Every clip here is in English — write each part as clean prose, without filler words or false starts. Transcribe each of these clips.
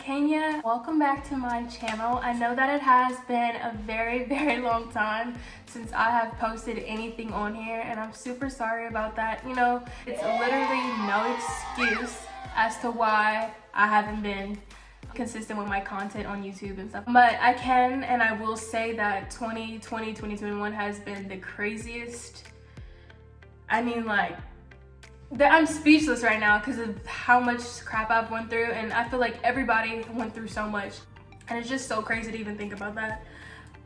Kenya. Welcome back to my channel. I know that it has been a very long time since I have posted anything on here, and I'm super sorry about that. You know, it's literally no excuse as to why I haven't been consistent with my content on YouTube and stuff, but I can and I will say that 2021 has been the craziest. I mean, like, I'm speechless right now because of how much crap I've went through, and I feel like everybody went through so much, and it's just so crazy to even think about that.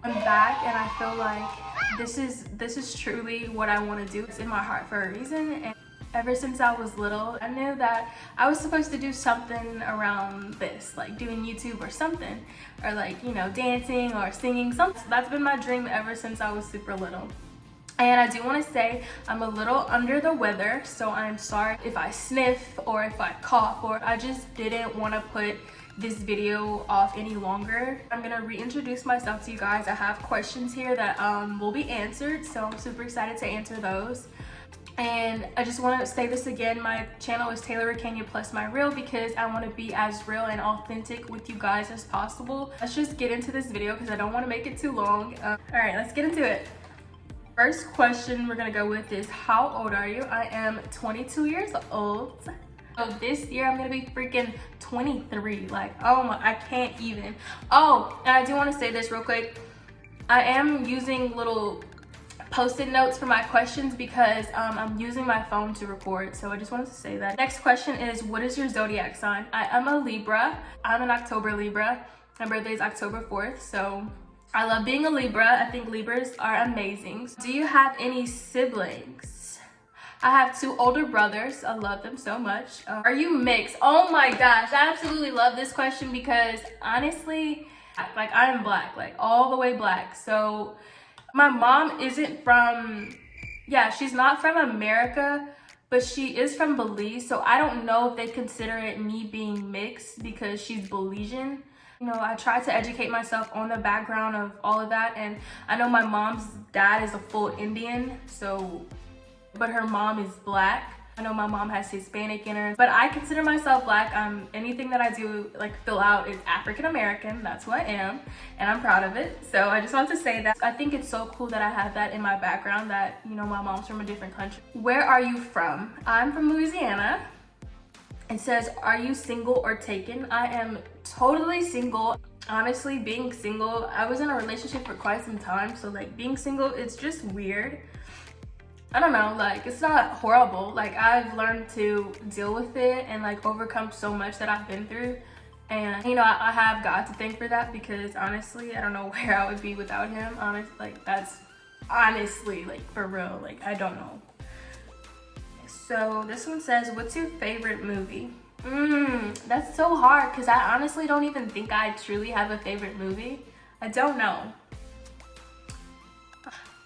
I'm back, and I feel like this is truly what I want to do. It's in my heart for a reason, and ever since I was little, I knew that I was supposed to do something around this, like doing YouTube or something, or like, you know, dancing or singing, something. That's been my dream ever since I was super little. And I do want to say I'm a little under the weather, so I'm sorry if I sniff or if I cough, or I just didn't want to put this video off any longer. I'm gonna reintroduce myself to you guys. I have questions here that will be answered, so I'm super excited to answer those. And I just want to say this again, my channel is Taylor Kenya plus my real, because I want to be as real and authentic with you guys as possible. Let's just get into this video because I don't want to make it too long. All right, let's get into it. First question we're gonna go with is, how old are you? I am 22 years old. So this year I'm gonna be freaking 23. Like, oh my, I can't even. Oh, and I do want to say this real quick. I am using little post-it notes for my questions because I'm using my phone to record, so I just wanted to say that. Next question is, what is your zodiac sign? I am a Libra. I'm an October Libra. My birthday is October 4th, so I love being a Libra. I think Libras are amazing. Do you have any siblings? I have 2 older brothers. I love them so much. Are you mixed? Oh my gosh, I absolutely love this question because honestly, like, I am black, like all the way black. So my mom isn't from, she's not from America, but she is from Belize. So I don't know if they consider it me being mixed because she's Belizean. You know, I try to educate myself on the background of all of that, and I know my mom's dad is a full Indian, so, but her mom is black. I know my mom has Hispanic in her, but I consider myself black. Anything that I do, like, fill out is African American. That's who I am, and I'm proud of it. So I just want to say that. I think it's so cool that I have that in my background, that, you know, my mom's from a different country. Where are you from? I'm from Louisiana. It says, are you single or taken? I am totally single. Honestly, being single, I was in a relationship for quite some time, so like being single, it's just weird. I don't know, like, it's not horrible. Like, I've learned to deal with it and like overcome so much that I've been through. And you know, I have God to thank for that, because honestly, I don't know where I would be without him. That's honestly, like, for real, like, I don't know. So this one says, what's your favorite movie? That's so hard because I honestly don't even think I truly have a favorite movie. I don't know.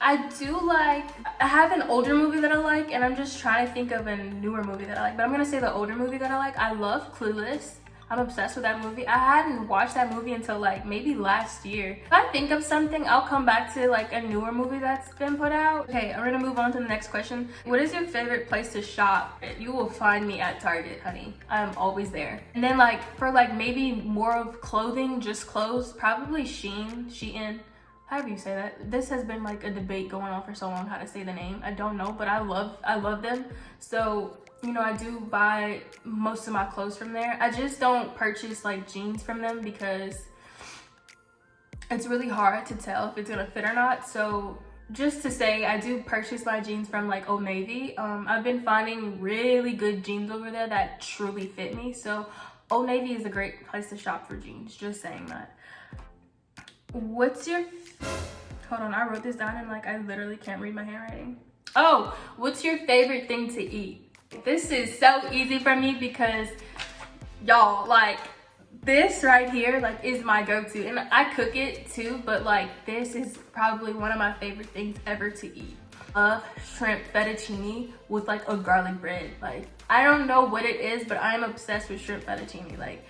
I have an older movie that I like, and I'm just trying to think of a newer movie that I like, but I'm gonna say the older movie that I like. I love Clueless. I'm obsessed with that movie. I hadn't watched that movie until like maybe last year. If I think of something, I'll come back to like a newer movie that's been put out. Okay, I'm gonna move on to the next question. What is your favorite place to shop? You will find me at Target, honey. I'm always there. And then like for like maybe more of clothing, just clothes, probably Shein, however you say that. This has been like a debate going on for so long how to say the name. I don't know, but I love them. So, you know, I do buy most of my clothes from there. I just don't purchase like jeans from them because it's really hard to tell if it's gonna fit or not. So just to say, I do purchase my jeans from like Old Navy. I've been finding really good jeans over there that truly fit me. So Old Navy is a great place to shop for jeans, just saying that. Hold on, I wrote this down and like I literally can't read my handwriting. Oh, what's your favorite thing to eat? This is so easy for me because y'all, like, this right here like is my go-to, and I cook it too, but like this is probably one of my favorite things ever to eat. Shrimp fettuccine with like a garlic bread. Like, I don't know what it is, but I'm obsessed with shrimp fettuccine. Like,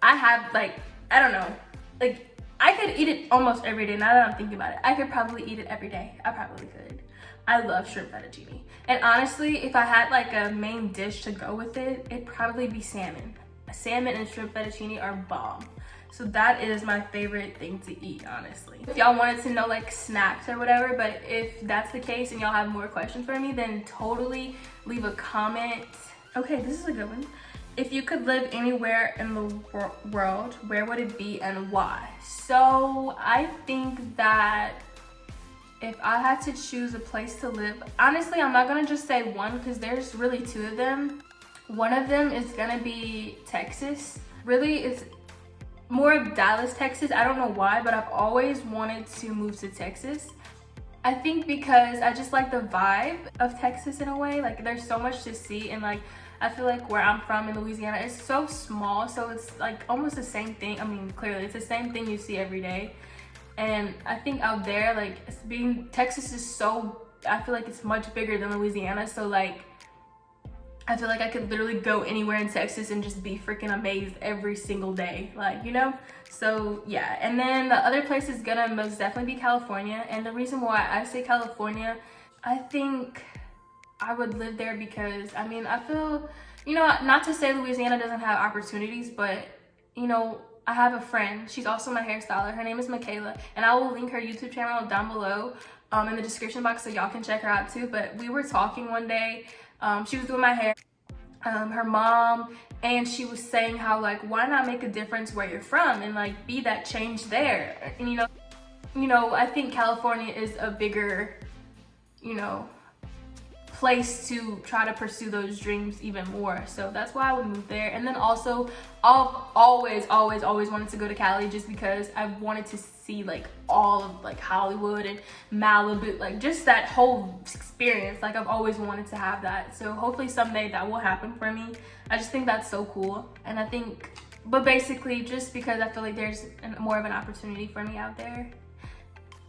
I have like, I don't know, like I could eat it almost every day. Now that I'm thinking about it, I could probably eat it every day. I probably could. I love shrimp fettuccine. And honestly, if I had like a main dish to go with it, it'd probably be salmon. salmon and shrimp fettuccine are bomb. So that is my favorite thing to eat, honestly. If y'all wanted to know like snacks or whatever, but if that's the case and y'all have more questions for me, then totally leave a comment. Okay, this is a good one. If you could live anywhere in the world, where would it be and why? So I think that if I had to choose a place to live, honestly, I'm not gonna just say one because there's really two of them. One of them is gonna be Texas. Really, it's more of Dallas, Texas. I don't know why, but I've always wanted to move to Texas. I think because I just like the vibe of Texas in a way. Like there's so much to see, and like I feel like where I'm from in Louisiana, it's so small, so it's like almost the same thing. I mean, clearly it's the same thing you see every day. And I think out there, like Texas is so, I feel like it's much bigger than Louisiana. So like, I feel like I could literally go anywhere in Texas and just be freaking amazed every single day, like, you know? So yeah, and then the other place is gonna most definitely be California. And the reason why I say California, I think I would live there because, I mean, I feel, you know, not to say Louisiana doesn't have opportunities, but, you know, I have a friend, she's also my hairstyler, her name is Michaela, and I will link her YouTube channel down below in the description box so y'all can check her out too. But we were talking one day, she was doing my hair, her mom, and she was saying how like, why not make a difference where you're from and like be that change there? And you know, I think California is a bigger, you know, place to try to pursue those dreams even more. So that's why I would move there. And then also I've always wanted to go to Cali just because I wanted to see like all of like Hollywood and Malibu, like just that whole experience. Like I've always wanted to have that. So hopefully someday that will happen for me. I just think that's so cool. And I think, but basically just because I feel like there's more of an opportunity for me out there.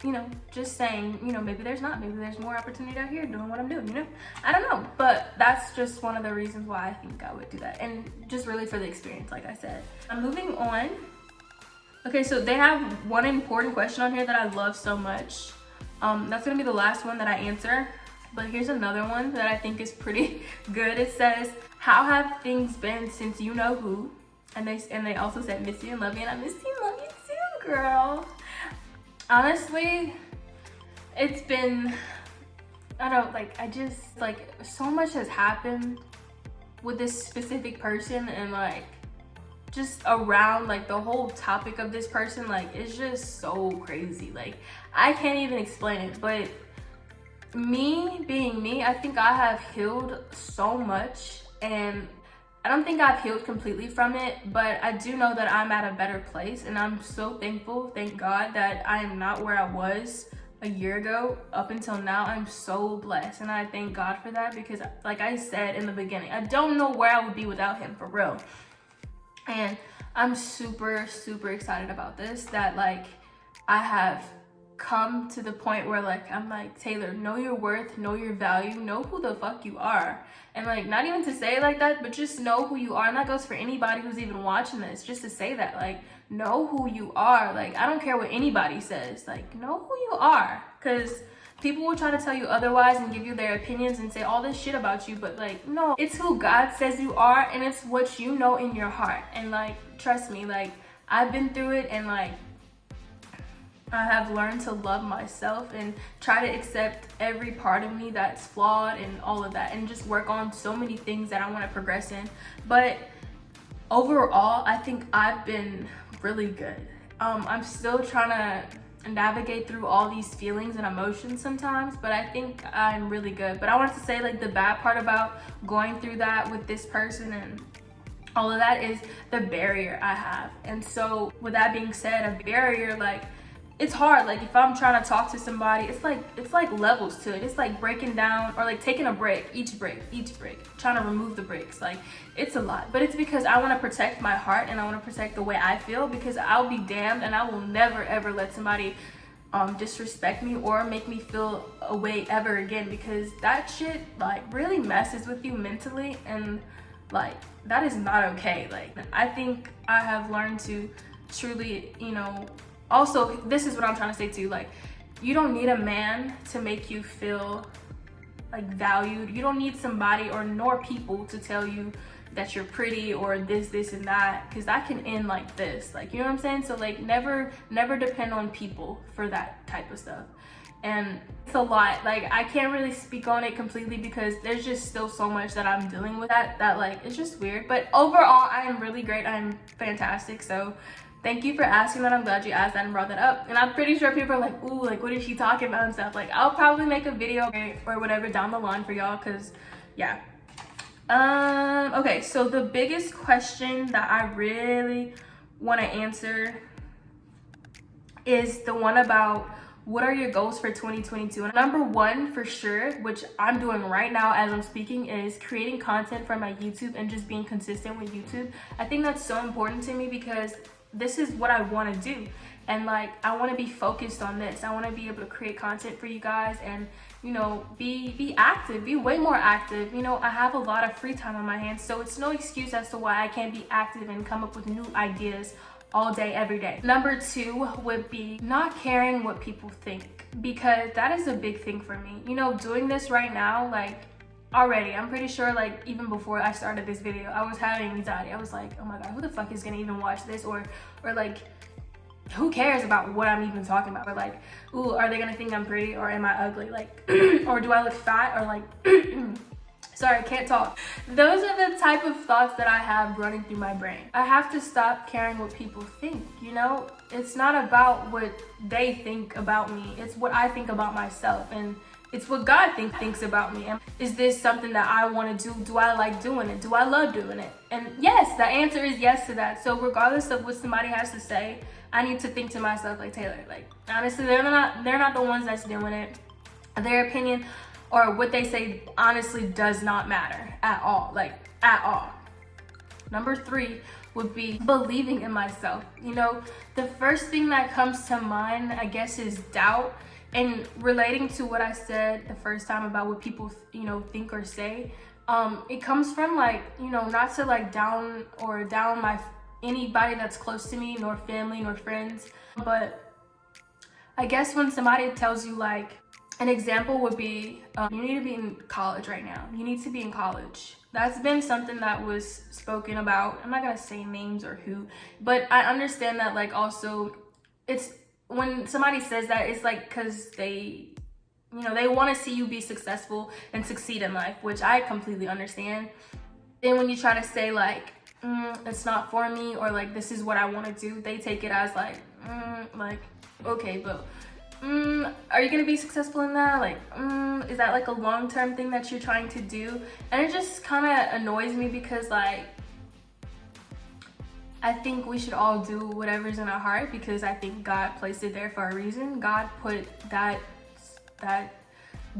You know, just saying, you know, maybe there's not, maybe there's more opportunity out here doing what I'm doing, you know? I don't know, but that's just one of the reasons why I think I would do that. And just really for the experience, like I said. I'm moving on. Okay, so they have one important question on here that I love so much. That's gonna be the last one that I answer. But here's another one that I think is pretty good. It says, how have things been since you know who? And they also said, miss you and love you, and I miss you and love you too, girl. Honestly, it's been, I just, like, so much has happened with this specific person, and, like, just around, like, the whole topic of this person, like, it's just so crazy. Like, I can't even explain it, but me being me, I think I have healed so much, and I don't think I've healed completely from it, but I do know that I'm at a better place, and I'm so thankful, thank God, that I am not where I was a year ago. Up until now, I'm so blessed, and I thank God for that because, like I said in the beginning, I don't know where I would be without him, for real. And I'm super, super excited about this, that, like, I have come to the point where, like, I'm like, Taylor, know your worth, know your value, know who the fuck you are. And, like, not even to say it like that, but just know who you are. And that goes for anybody who's even watching this, just to say that, like, know who you are. Like, I don't care what anybody says, like, know who you are, because people will try to tell you otherwise and give you their opinions and say all this shit about you, but, like, no, it's who God says you are, and it's what you know in your heart. And, like, trust me, like, I've been through it, and, like, I have learned to love myself and try to accept every part of me that's flawed and all of that, and just work on so many things that I want to progress in. But overall, I think I've been really good. I'm still trying to navigate through all these feelings and emotions sometimes, but I think I'm really good. But I wanted to say, like, the bad part about going through that with this person and all of that is the barrier I have. And so with that being said, a barrier, like, it's hard. Like, if I'm trying to talk to somebody, it's like levels to it. It's like breaking down, or like taking a break, each break, trying to remove the breaks. Like, it's a lot, but it's because I want to protect my heart, and I want to protect the way I feel, because I'll be damned and I will never ever let somebody disrespect me or make me feel a way ever again, because that shit, like, really messes with you mentally, and, like, that is not okay. Like, I think I have learned to truly, you know, also, this is what I'm trying to say too, like, you don't need a man to make you feel, like, valued. You don't need somebody nor people to tell you that you're pretty or this and that, because that can end like this, like, you know what I'm saying? So like never depend on people for that type of stuff. And it's a lot, like I can't really speak on it completely because there's just still so much that I'm dealing with that like it's just weird. But overall I am really great, I'm fantastic. So thank you for asking that. I'm glad you asked that and brought that up. And I'm pretty sure people are like, ooh, like what is she talking about and stuff. Like I'll probably make a video or whatever down the line for y'all, because yeah. Okay, so the biggest question that I really want to answer is the one about what are your goals for 2022? And number one for sure, which I'm doing right now as I'm speaking, is creating content for my YouTube and just being consistent with YouTube. I think that's so important to me because this is what I want to do. And like, I want to be focused on this. I want to be able to create content for you guys and, you know, be active, be way more active. You know, I have a lot of free time on my hands, so it's no excuse as to why I can't be active and come up with new ideas all day, every day. Number two would be not caring what people think, because that is a big thing for me. You know, doing this right now, like already, I'm pretty sure like even before I started this video, I was having anxiety. I was like, oh my God, who the fuck is gonna even watch this? Or like, who cares about what I'm even talking about? Or like, ooh, are they gonna think I'm pretty or am I ugly? Like, or do I look fat? Or like, sorry, I can't talk. Those are the type of thoughts that I have running through my brain. I have to stop caring what people think, you know? It's not about what they think about me. It's what I think about myself. And it's what God thinks about me. And is this something that I want to do? Do I like doing it? Do I love doing it? And yes, the answer is yes to that. So regardless of what somebody has to say, I need to think to myself, like, Taylor, like, honestly, they're not the ones that's doing it. Their opinion or what they say honestly does not matter at all, like at all. Number three would be believing in myself. You know, the first thing that comes to mind, I guess, is doubt. And relating to what I said the first time about what people, you know, think or say, it comes from like, you know, not to like down anybody that's close to me, nor family, nor friends. But I guess when somebody tells you, like, an example would be, you need to be in college right now. You need to be in college. That's been something that was spoken about. I'm not gonna say names or who, but I understand that, like, also, it's when somebody says that, it's like because they, you know, they want to see you be successful and succeed in life, which I completely understand. Then when you try to say like, it's not for me, or like, this is what I want to do, they take it as like, okay, but are you gonna be successful in that? Like, is that like a long-term thing that you're trying to do? And it just kind of annoys me because, like, I think we should all do whatever's in our heart, because I think God placed it there for a reason. God put that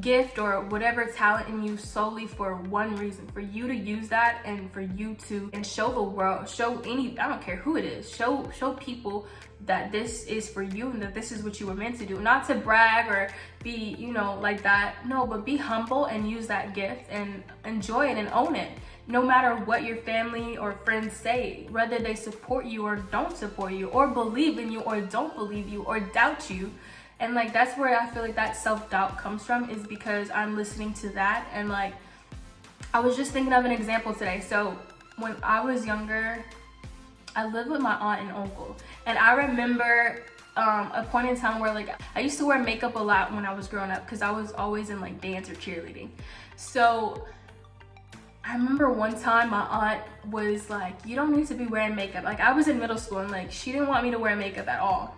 gift or whatever talent in you solely for one reason, for you to use that and for you to show the world, I don't care who it is, show people that this is for you and that this is what you were meant to do. Not to brag or be, you know, like that. No, but be humble and use that gift and enjoy it and own it. No matter what your family or friends say, whether they support you or don't support you, or believe in you or don't believe you, or doubt you. And like, that's where I feel like that self-doubt comes from, is because I'm listening to that. And like, I was just thinking of an example today. So when I was younger, I lived with my aunt and uncle. And I remember a point in time where, like, I used to wear makeup a lot when I was growing up because I was always in like dance or cheerleading. So I remember one time my aunt was like, you don't need to be wearing makeup. Like, I was in middle school and like, she didn't want me to wear makeup at all.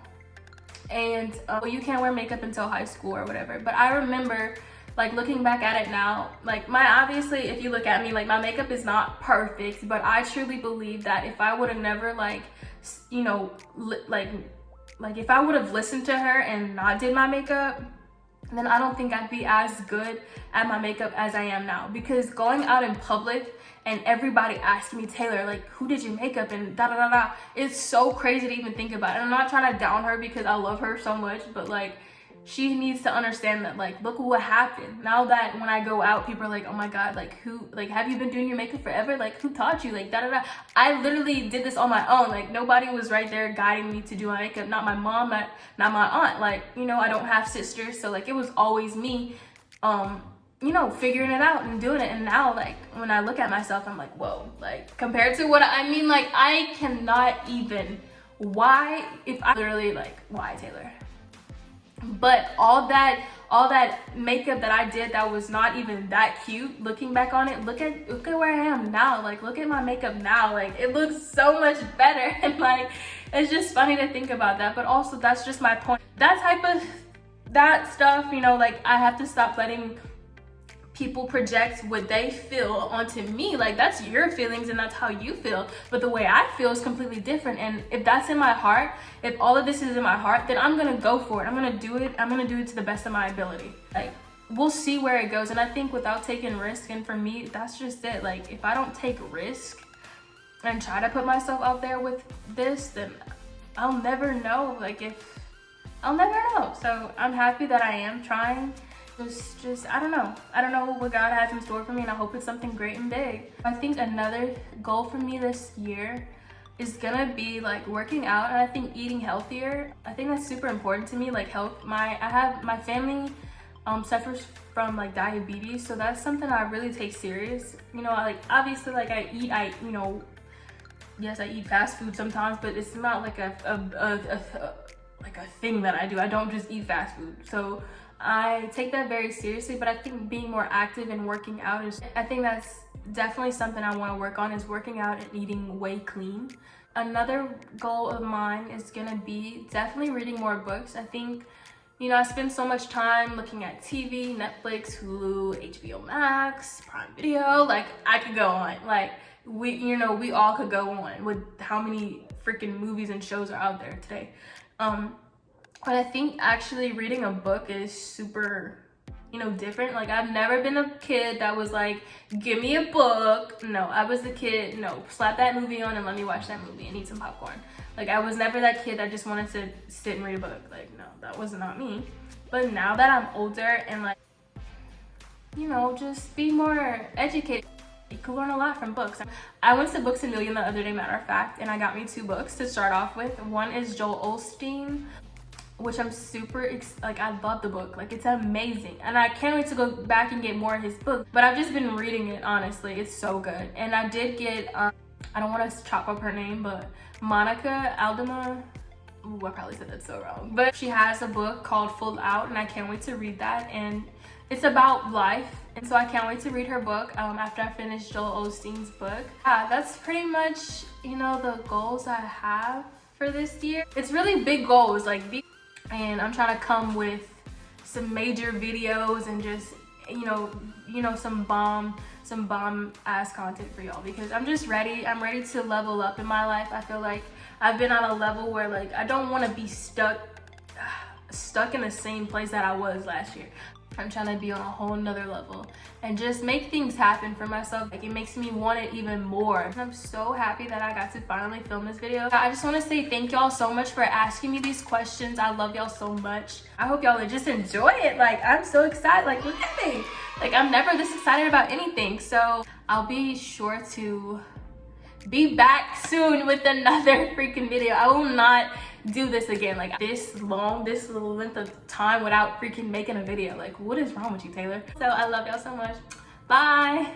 And you can't wear makeup until high school or whatever. But I remember, like, looking back at it now, like, obviously, if you look at me, like, my makeup is not perfect, but I truly believe that if I would have never, like, you know, like if I would have listened to her and not did my makeup, then I don't think I'd be as good at my makeup as I am now. Because going out in public and everybody asking me, Taylor, like, who did your makeup and da-da-da-da, it's so crazy to even think about. And I'm not trying to down her because I love her so much, but like, she needs to understand that, like, look what happened. Now that when I go out, people are like, oh my God, like, who, like, have you been doing your makeup forever? Like, who taught you? Like, da-da-da. I literally did this on my own. Like, nobody was right there guiding me to do my makeup. Not my mom, not my aunt. Like, you know, I don't have sisters. So, like, it was always me. you know, figuring it out and doing it. And now, like, when I look at myself, I'm like, whoa, like, compared to what I mean, like, I cannot even, why, if I literally, like, why, Taylor? But all that makeup that I did that was not even that cute, looking back on it, look at where I am now. Like, look at my makeup now. Like, it looks so much better. And like, it's just funny to think about that. But also, that's just my point. That stuff, you know, like, I have to stop letting people project what they feel onto me. Like, that's your feelings and that's how you feel, but the way I feel is completely different. And if that's in my heart, if all of this is in my heart, then I'm gonna go for it. I'm gonna do it to the best of my ability. Like, we'll see where it goes. And I think without taking risk, and for me, that's just it. Like, if I don't take risk and try to put myself out there with this, then I'll never know. Like, I'll never know. So I'm happy that I am trying. Just I don't know what God has in store for me, and I hope it's something great and big. I think another goal for me this year is gonna be like working out, and I think eating healthier. I think that's super important to me, like health. My family suffers from like diabetes, so that's something I really take serious. You know, like obviously, like I eat fast food sometimes, but it's not like a thing that I do. I don't just eat fast food. So I take that very seriously, but I think being more active and working out I think that's definitely something I want to work on, is working out and eating way clean. Another goal of mine is gonna be definitely reading more books. I think, you know, I spend so much time looking at TV, Netflix, Hulu, HBO Max, Prime Video, like I could go on. Like we all could go on with how many freaking movies and shows are out there today. But I think actually reading a book is super, you know, different. Like, I've never been a kid that was like, give me a book. No, I was the kid, no, slap that movie on and let me watch that movie and eat some popcorn. Like, I was never that kid that just wanted to sit and read a book. Like, no, that was not me. But now that I'm older and like, you know, just be more educated. You can learn a lot from books. I went to Books A Million the other day, matter of fact, and I got me 2 books to start off with. One is Joel Osteen, which I'm super like, I love the book. Like, it's amazing. And I can't wait to go back and get more of his books. But I've just been reading it, honestly. It's so good. And I did get, I don't want to chop up her name, but Monica Aldama. Ooh, I probably said that so wrong. But she has a book called Full Out, and I can't wait to read that. And it's about life. And so I can't wait to read her book after I finish Joel Osteen's book. Yeah, that's pretty much, you know, the goals I have for this year. It's really big goals, like and I'm trying to come with some major videos and just, you know, some bomb ass content for y'all, because I'm just ready. I'm ready to level up in my life. I feel like I've been on a level where like I don't want to be stuck in the same place that I was last year. I'm trying to be on a whole nother level and just make things happen for myself. Like, it makes me want it even more. And I'm so happy that I got to finally film this video. I just want to say thank y'all so much for asking me these questions. I love y'all so much. I hope y'all just enjoy it. Like, I'm so excited. Like, look at me. Like, I'm never this excited about anything. So I'll be sure to be back soon with another freaking video. I will not do this again, like this little length of time without freaking making a video. Like, what is wrong with you, Taylor? So I love y'all so much. Bye.